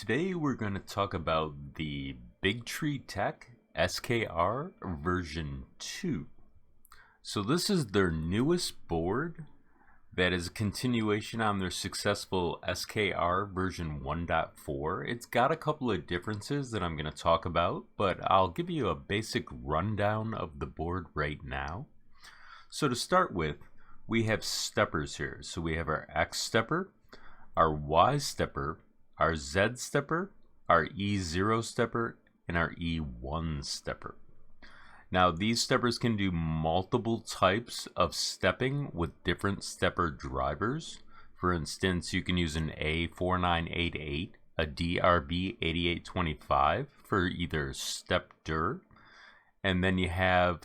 Today we're going to talk about the Bigtree Tech SKR version 2. So this is their newest board that is a continuation on their successful SKR version 1.4. It's got a couple of differences that I'm going to talk about, but I'll give you a basic rundown of the board right now. So to start with, we have steppers here. So we have our X stepper, our Y stepper, our Z stepper, our E0 stepper, and our E1 stepper. Now these steppers can do multiple types of stepping with different stepper drivers. For instance, you can use an A4988, a DRB8825 for either step dur, and then you have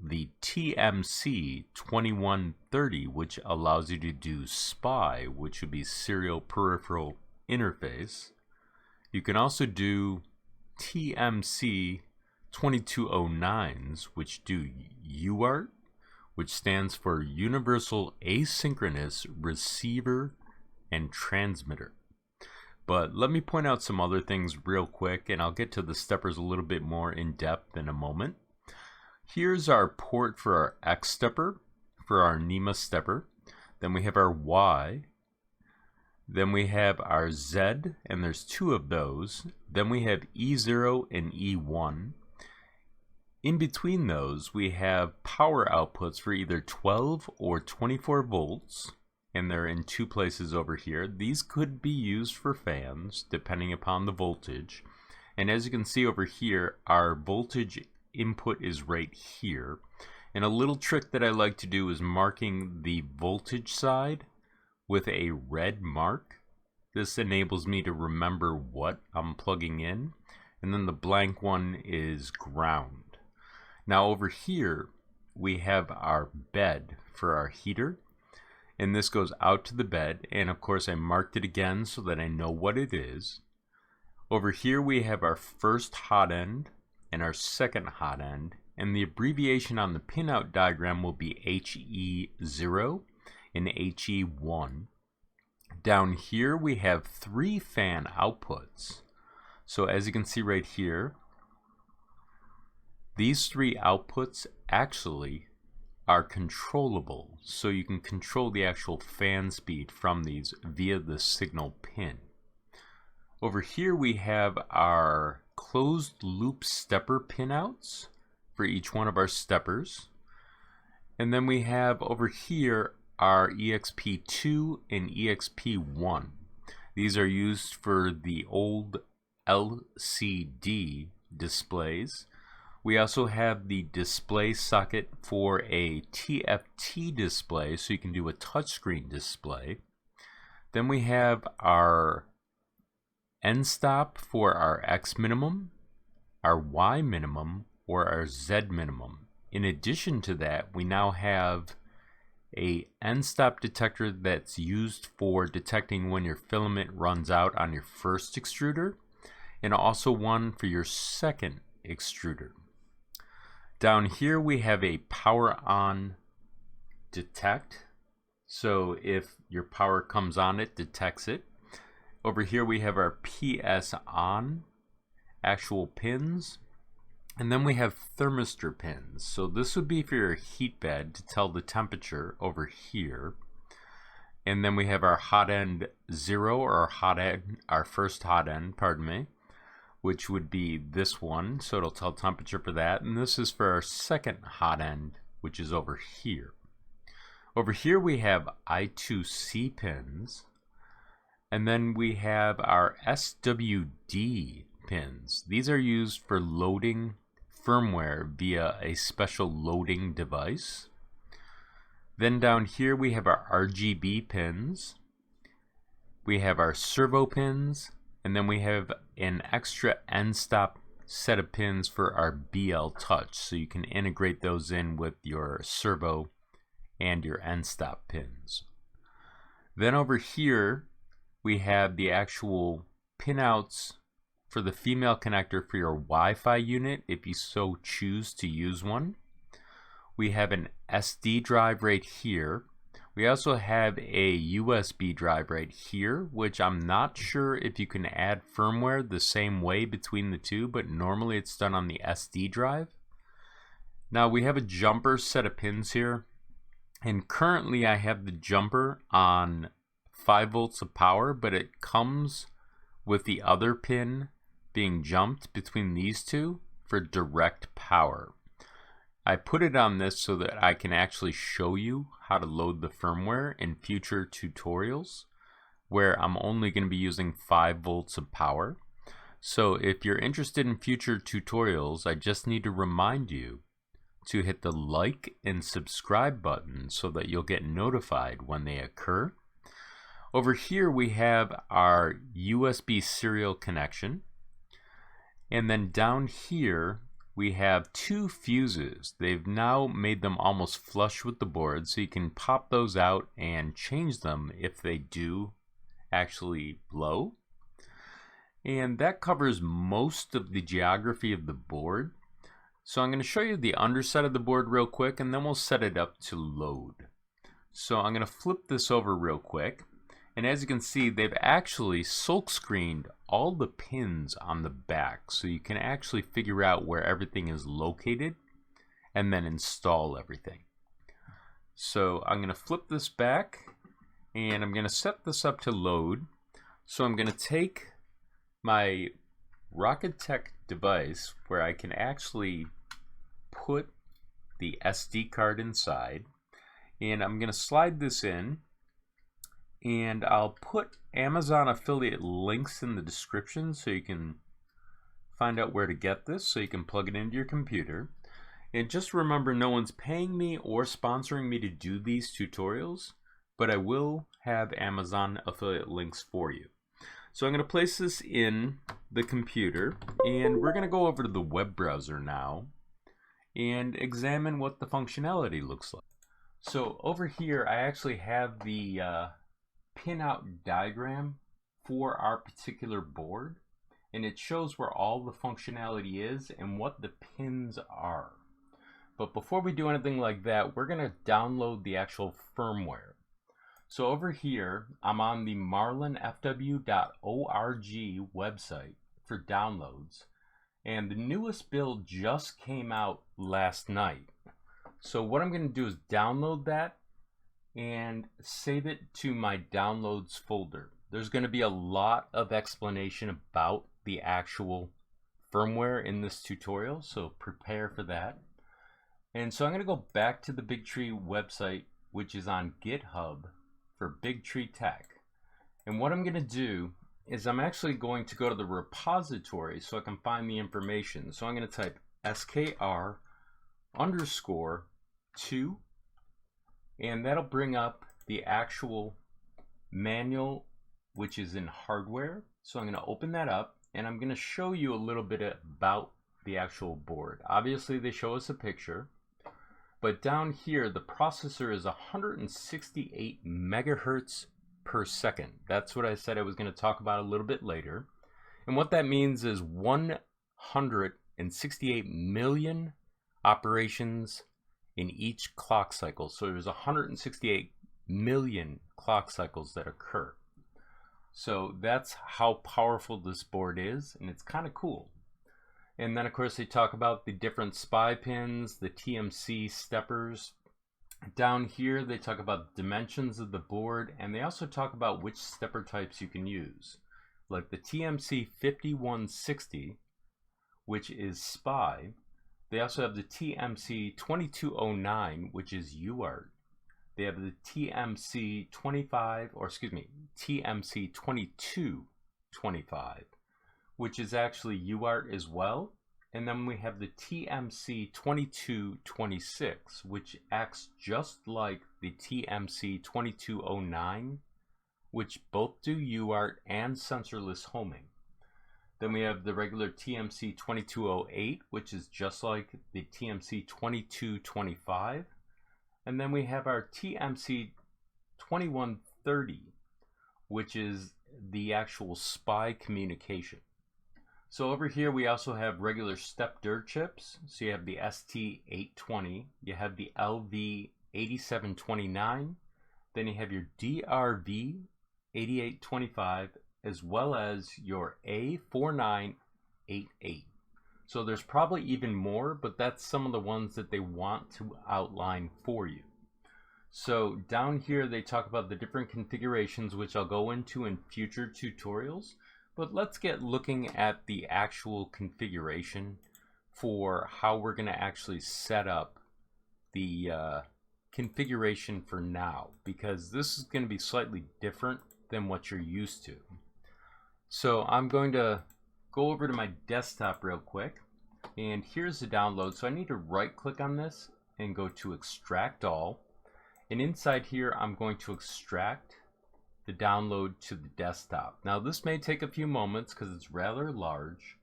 the TMC 2130, which allows you to do SPI, which would be serial peripheral interface. You can also do TMC 2209s, which do UART, which stands for Universal Asynchronous Receiver and Transmitter. But let me point out some other things real quick, and I'll get to the steppers a little bit more in depth in a moment. Here's our port for our X stepper, for our NEMA stepper. Then we have our Y. Then we have our Z, and there's two of those. Then we have E0 and E1. In between those, we have power outputs for either 12 or 24 volts, and they're in two places over here. These could be used for fans, depending upon the voltage. And as you can see over here, our voltage input is right here. And a little trick that I like to do is marking the voltage side with a red mark. This enables me to remember what I'm plugging in, and then the blank one is ground. Now over here we have our bed for our heater, and this goes out to the bed, and of course I marked it again so that I know what it is. Over here we have our first hot end and our second hot end, and the abbreviation on the pinout diagram will be HE0 and HE1. Down here we have three fan outputs. So as you can see right here, these three outputs actually are controllable. So you can control the actual fan speed from these via the signal pin. Over here we have our closed loop stepper pinouts for each one of our steppers. And then we have over here our EXP2 and EXP1. These are used for the old LCD displays. We also have the display socket for a TFT display, so you can do a touchscreen display. Then we have our end stop for our X minimum, our Y minimum, or our Z minimum. In addition to that, we now have a end stop detector that's used for detecting when your filament runs out on your first extruder, and also one for your second extruder. Down here we have a power on detect, so if your power comes on, it detects it. Over here we have our PS on actual pins. And then we have thermistor pins. So this would be for your heat bed to tell the temperature over here. And then we have our hot end 0, or our first hot end, pardon me, which would be this one. So it'll tell temperature for that. And this is for our second hot end, which is over here. Over here we have I2C pins. And then we have our SWD pins. These are used for loading firmware via a special loading device. Then down here we have our RGB pins. We have our servo pins, and then we have an extra end stop set of pins for our BL Touch, so you can integrate those in with your servo and your end stop pins. Then over here we have the actual pinouts for the female connector for your Wi-Fi unit, if you so choose to use one. We have an SD drive right here, We also have a USB drive right here, which I'm not sure if you can add firmware the same way between the two, but normally it's done on the SD drive. Now we have a jumper set of pins here, and currently I have the jumper on 5 volts of power, but it comes with the other pin being jumped between these two for direct power. I put it on this so that I can actually show you how to load the firmware in future tutorials where I'm only going to be using 5 volts of power. So if you're interested in future tutorials, I just need to remind you to hit the like and subscribe button so that you'll get notified when they occur. Over here we have our USB serial connection, and then down here we have 2 fuses. They've now made them almost flush with the board, so you can pop those out and change them if they do actually blow. And that covers most of the geography of the board. So I'm going to show you the underside of the board real quick, and then we'll set it up to load. So I'm going to flip this over real quick, and as you can see, they've actually silk screened all the pins on the back, so you can actually figure out where everything is located and then install everything. So I'm going to flip this back, and I'm going to set this up to load. So I'm going to take my Rocketech device where I can actually put the SD card inside, and I'm going to slide this in, and I'll put Amazon affiliate links in the description so you can find out where to get this, so you can plug it into your computer. And just remember, no one's paying me or sponsoring me to do these tutorials, but I will have Amazon affiliate links for you. So I'm going to place this in the computer, and we're going to go over to the web browser now and examine what the functionality looks like. So over here I actually have the pinout diagram for our particular board, and it shows where all the functionality is and what the pins are. But before we do anything like that, we're going to download the actual firmware. So over here, I'm on the marlinfw.org website for downloads, and the newest build just came out last night. So what I'm going to do is download that and save it to my downloads folder. There's going to be a lot of explanation about the actual firmware in this tutorial, so prepare for that. And so I'm going to go back to the Bigtree website, which is on GitHub for Bigtree Tech. And what I'm going to do is I'm actually going to go to the repository so I can find the information. So I'm going to type skr_2, and that'll bring up the actual manual, which is in hardware. So I'm going to open that up, and I'm going to show you a little bit about the actual board. Obviously they show us a picture, but down here the processor is 168 megahertz per second. That's what I said I was going to talk about a little bit later. And what that means is 168 million operations in each clock cycle. So there's 168 million clock cycles that occur. So that's how powerful this board is, and it's kind of cool. And then of course they talk about the different SPI pins, the TMC steppers. Down here they talk about dimensions of the board, and they also talk about which stepper types you can use, like the TMC 5160, which is SPI. They also have the TMC 2209, which is UART. They have the TMC 2225, which is actually UART as well. And then we have the TMC 2226, which acts just like the TMC 2209, which both do UART and sensorless homing. Then we have the regular TMC 2208, which is just like the TMC 2225. And then we have our TMC 2130, which is the actual SPI communication. So over here we also have regular step DIR chips. So you have the ST820, you have the LV8729, Then you have your DRV8825 as well as your A4988. So there's probably even more, but that's some of the ones that they want to outline for you. So down here they talk about the different configurations, which I'll go into in future tutorials, but let's get looking at the actual configuration for how we're going to actually set up the configuration for now, because this is going to be slightly different than what you're used to. So I'm going to go over to my desktop real quick, and here's the download. So I need to right click on this and go to extract all, and inside here I'm going to extract the download to the desktop. Now this may take a few moments because it's rather large,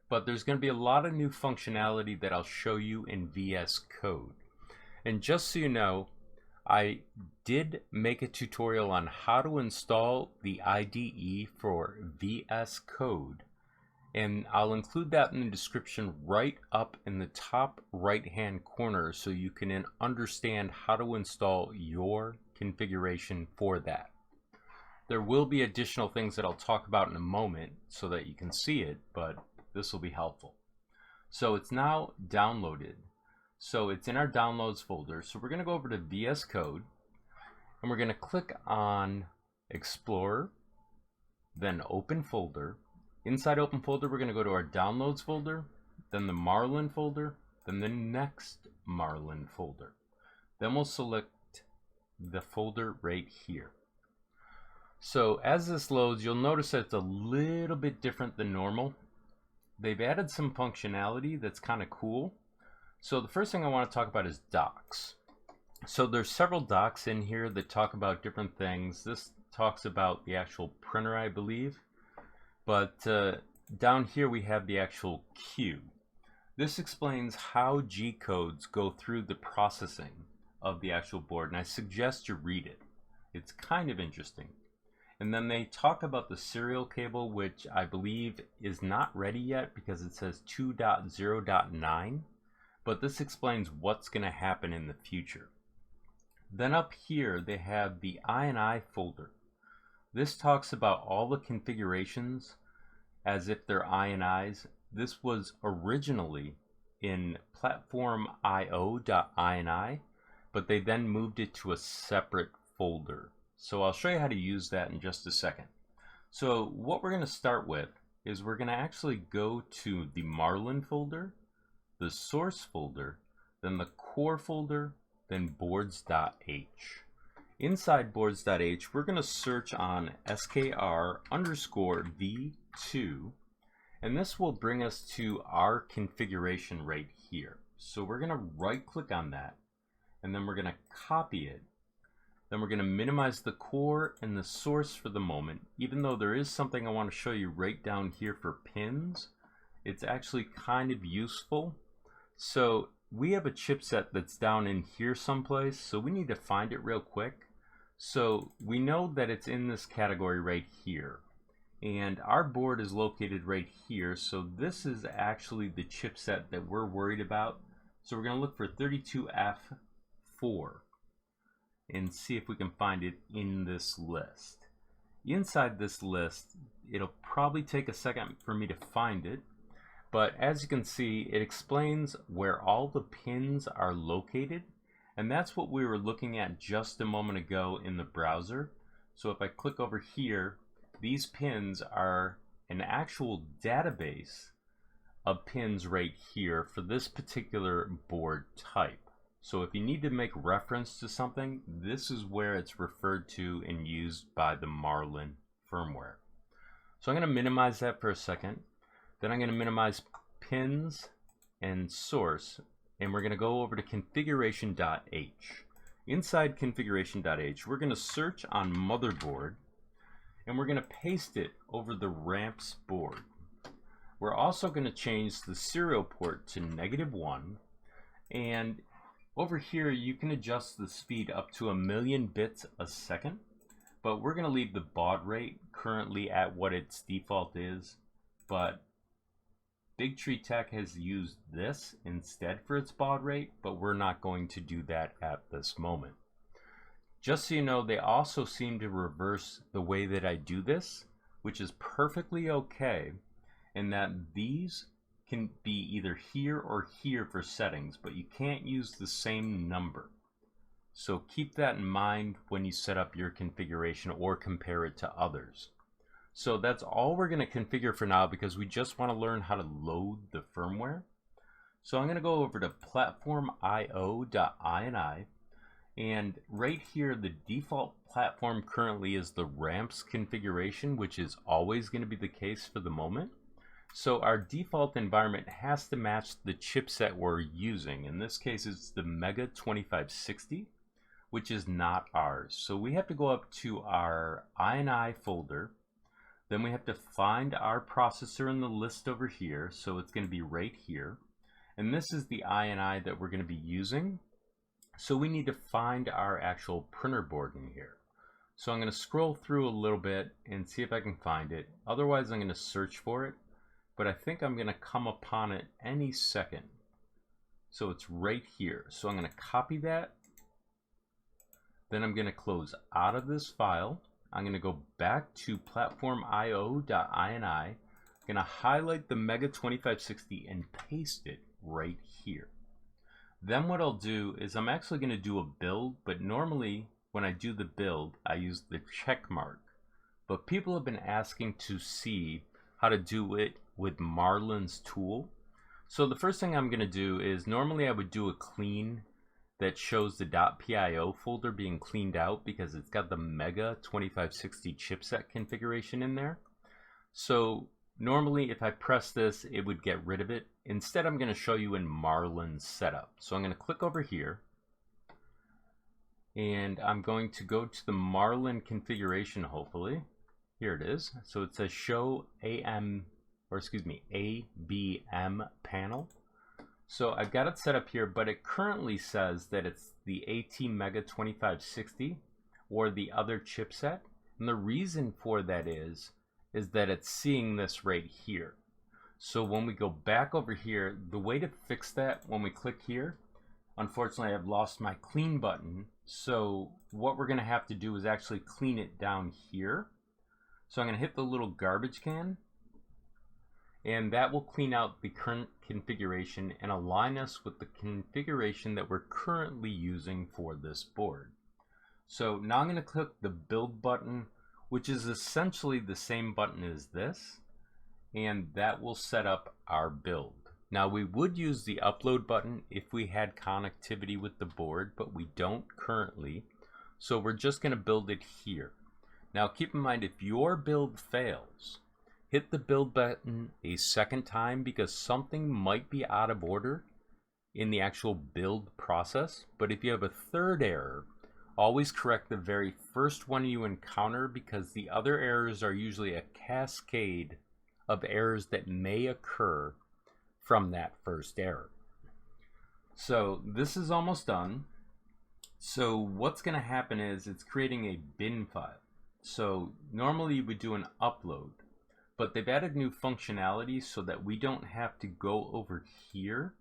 but there's going to be a lot of new functionality that I'll show you in VS Code. And just so you know, I did make a tutorial on how to install the IDE for VS Code, and I'll include that in the description right up in the top right hand corner so you can understand how to install your configuration for that. There will be additional things that I'll talk about in a moment so that you can see it, but this will be helpful. So it's now downloaded. So it's in our downloads folder. So we're going to go over to VS Code and we're going to click on Explorer, then Open Folder. Inside Open Folder, we're going to go to our downloads folder, then the Marlin folder, then the next Marlin folder. Then we'll select the folder right here. So as this loads, you'll notice that it's a little bit different than normal. They've added some functionality that's kind of cool. So the first thing I want to talk about is docs. So there's several docs in here that talk about different things. This talks about the actual printer, I believe. But down here we have the actual queue. This explains how G-codes go through the processing of the actual board, and I suggest you read it. It's kind of interesting. And then they talk about the serial cable, which I believe is not ready yet because it says 2.0.9, but this explains what's going to happen in the future. Then up here they have the INI folder. This talks about all the configurations as if they're INIs. This was originally in platform.io.ini, but they then moved it to a separate folder. So I'll show you how to use that in just a second. So what we're going to start with is we're going to actually go to the Marlin folder, the source folder, then the core folder, then boards.h. Inside boards.h, we're going to search on skr_v2, and this will bring us to our configuration right here. So we're going to right click on that, and then we're going to copy it. Then we're going to minimize the core and the source for the moment, even though there is something I want to show you right down here for pins. It's actually kind of useful. So we have a chipset that's down in here someplace, so we need to find it real quick. So we know that it's in this category right here, and our board is located right here. So this is actually the chipset that we're worried about. So we're going to look for 32F4 and see if we can find it in this list. Inside this list, it'll probably take a second for me to find it, but as you can see, it explains where all the pins are located, and that's what we were looking at just a moment ago in the browser. So if I click over here, these pins are an actual database of pins right here for this particular board type. So if you need to make reference to something, this is where it's referred to and used by the Marlin firmware. So I'm going to minimize that for a second. Then I'm going to minimize pins and source, and we're going to go over to configuration.h. Inside configuration.h, we're going to search on motherboard, and we're going to paste it over the ramps board. We're also going to change the serial port to -1, and over here you can adjust the speed up to 1,000,000 bits a second, but we're going to leave the baud rate currently at what its default is. But Big Tree Tech has used this instead for its baud rate, but we're not going to do that at this moment. Just so you know, they also seem to reverse the way that I do this, which is perfectly okay, in that these can be either here or here for settings, but you can't use the same number. So keep that in mind when you set up your configuration or compare it to others. So that's all we're going to configure for now, because we just want to learn how to load the firmware. So I'm going to go over to platformio.ini, and right here the default platform currently is the ramps configuration, which is always going to be the case for the moment. So our default environment has to match the chipset we're using. In this case it's the Mega 2560, which is not ours. So we have to go up to our INI folder. Then we have to find our processor in the list over here. So it's going to be right here. And this is the INI that we're going to be using. So we need to find our actual printer board in here. So I'm going to scroll through a little bit and see if I can find it. Otherwise I'm going to search for it. But I think I'm going to come upon it any second. So it's right here. So I'm going to copy that. Then I'm going to close out of this file. I'm going to go back to platformio.ini. I'm going to highlight the Mega 2560 and paste it right here. Then what I'll do is I'm actually going to do a build, but normally when I do the build I use the check mark. But people have been asking to see how to do it with Marlin's tool. So the first thing I'm going to do is, normally I would do a clean that shows the .pio folder being cleaned out because it's got the Mega 2560 chipset configuration in there. So normally if I press this it would get rid of it. Instead I'm going to show you in Marlin's setup. So I'm going to click over here and I'm going to go to the Marlin configuration, hopefully. Here it is. So it says show ABM panel. So I've got it set up here, but it currently says that it's the AT Mega 2560 or the other chipset. And the reason for that is that it's seeing this right here. So when we go back over here, the way to fix that, when we click here, unfortunately I've lost my clean button. So what we're going to have to do is actually clean it down here. So I'm going to hit the little garbage can, and that will clean out the current configuration and align us with the configuration that we're currently using for this board. So now I'm going to click the build button, which is essentially the same button as this, and that will set up our build. Now we would use the upload button if we had connectivity with the board, but we don't currently. So we're just going to build it here. Now keep in mind, if your build fails, hit the build button a second time, because something might be out of order in the actual build process. But if you have a third error, always correct the very first one you encounter, because the other errors are usually a cascade of errors that may occur from that first error. So this is almost done. So what's going to happen is it's creating a bin file. So normally you would do an upload, but they've added new functionality so that we don't have to go over here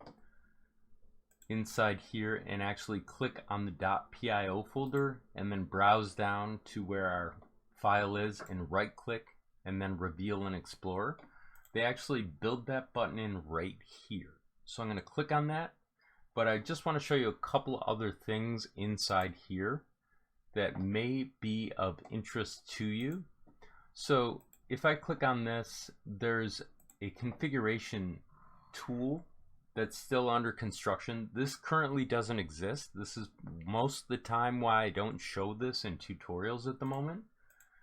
inside here and actually click on the .pio folder and then browse down to where our file is and right click and then reveal in Explorer. They actually build that button in right here. So I'm going to click on that, but I just want to show you a couple other things inside here that may be of interest to you. So if I click on this, there's a configuration tool that's still under construction. This currently doesn't exist. This is most of the time why I don't show this in tutorials at the moment,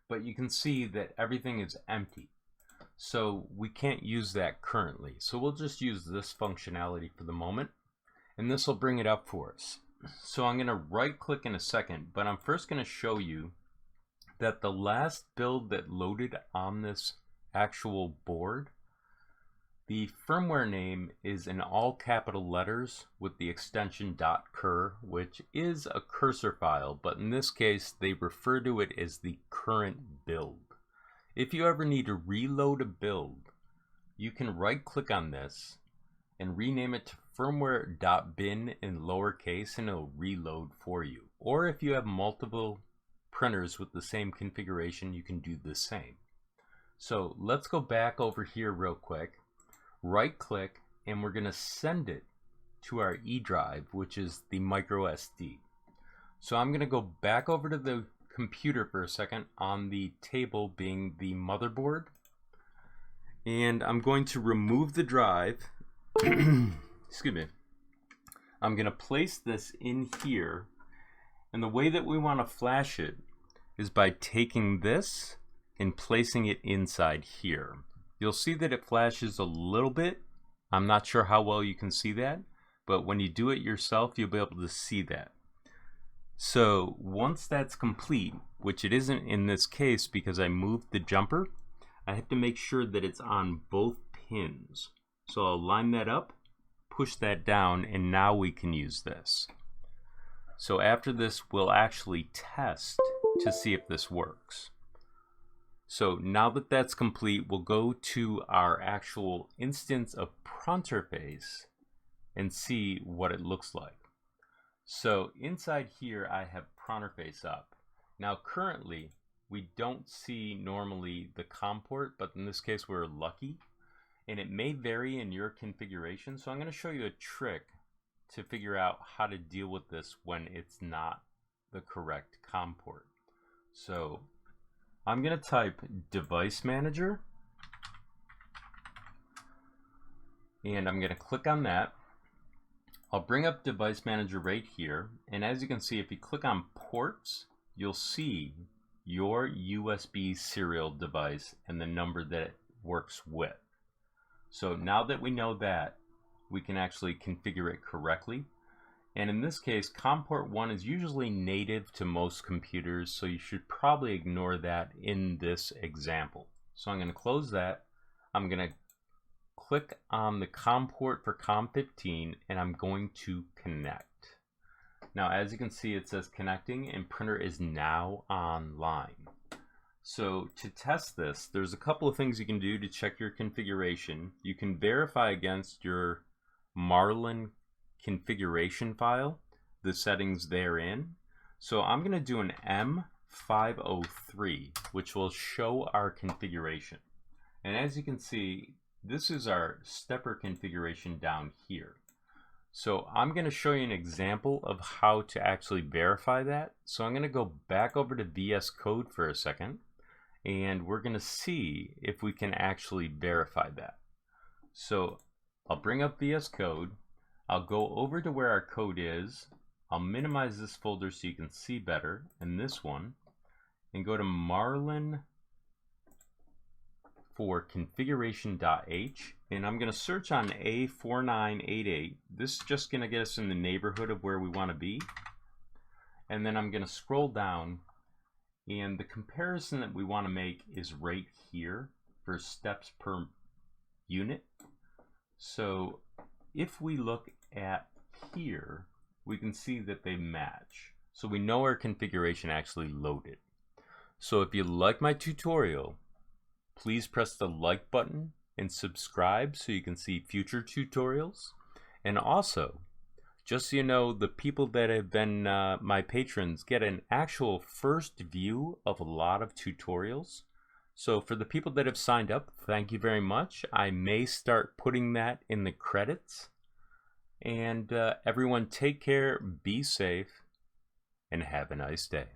but you can see that everything is empty. So we can't use that currently. So we'll just use this functionality for the moment, and this will bring it up for us. So I'm going to right click in a second, but I'm first going to show you that the last build that loaded on this actual board, the firmware name is in all capital letters with the extension .cur, which is a cursor file, but in this case they refer to it as the current build. If you ever need to reload a build, you can right click on this and rename it to firmware.bin in lowercase and it'll reload for you. Or if you have multiple printers with the same configuration, you can do the same. So let's go back over here real quick, right click, and we're going to send it to our E drive, which is the micro SD. So I'm going to go back over to the computer for a second on the table being the motherboard, and I'm going to remove the drive. Excuse me. I'm going to place this in here, and the way that we want to flash it is by taking this and placing it inside here. You'll see that it flashes a little bit. I'm not sure how well you can see that, but when you do it yourself, you'll be able to see that. So once that's complete, which it isn't in this case because I moved the jumper, I have to make sure that it's on both pins. So I'll line that up, push that down, and now we can use this. So after this, we'll actually test to see if this works. So now that that's complete, we'll go to our actual instance of Pronterface and see what it looks like. So inside here, I have Pronterface up. Now currently, we don't see normally the COM port, but in this case, we're lucky. And it may vary in your configuration. So I'm going to show you a trick to figure out how to deal with this when it's not the correct COM port. So I'm going to type Device Manager, and I'm going to click on that. I'll bring up Device Manager right here, and as you can see, if you click on ports, you'll see your USB serial device and the number that it works with. So now that we know that, we can actually configure it correctly. And in this case, COM port 1 is usually native to most computers, so you should probably ignore that in this example. So I'm going to close that. I'm going to click on the COM port for COM15, and I'm going to connect. Now, as you can see, it says connecting, and printer is now online. So to test this, there's a couple of things you can do to check your configuration. You can verify against your Marlin configuration file, the settings therein. So I'm going to do an M503, which will show our configuration. And as you can see, this is our stepper configuration down here. So I'm going to show you an example of how to actually verify that. So I'm going to go back over to VS Code for a second, and we're going to see if we can actually verify that. So I'll bring up VS Code. I'll go over to where our code is. I'll minimize this folder so you can see better, and this one, and go to Marlin for configuration.h, and I'm going to search on A4988. This is just going to get us in the neighborhood of where we want to be. And then I'm going to scroll down, and the comparison that we want to make is right here for steps per unit. So if we look at here, we can see that they match. So we know our configuration actually loaded. So if you like my tutorial, please press the like button and subscribe so you can see future tutorials. And also, just so you know, the people that have been my patrons get an actual first view of a lot of tutorials. So for the people that have signed up, thank you very much. I may start putting that in the credits. And everyone take care, be safe, and have a nice day.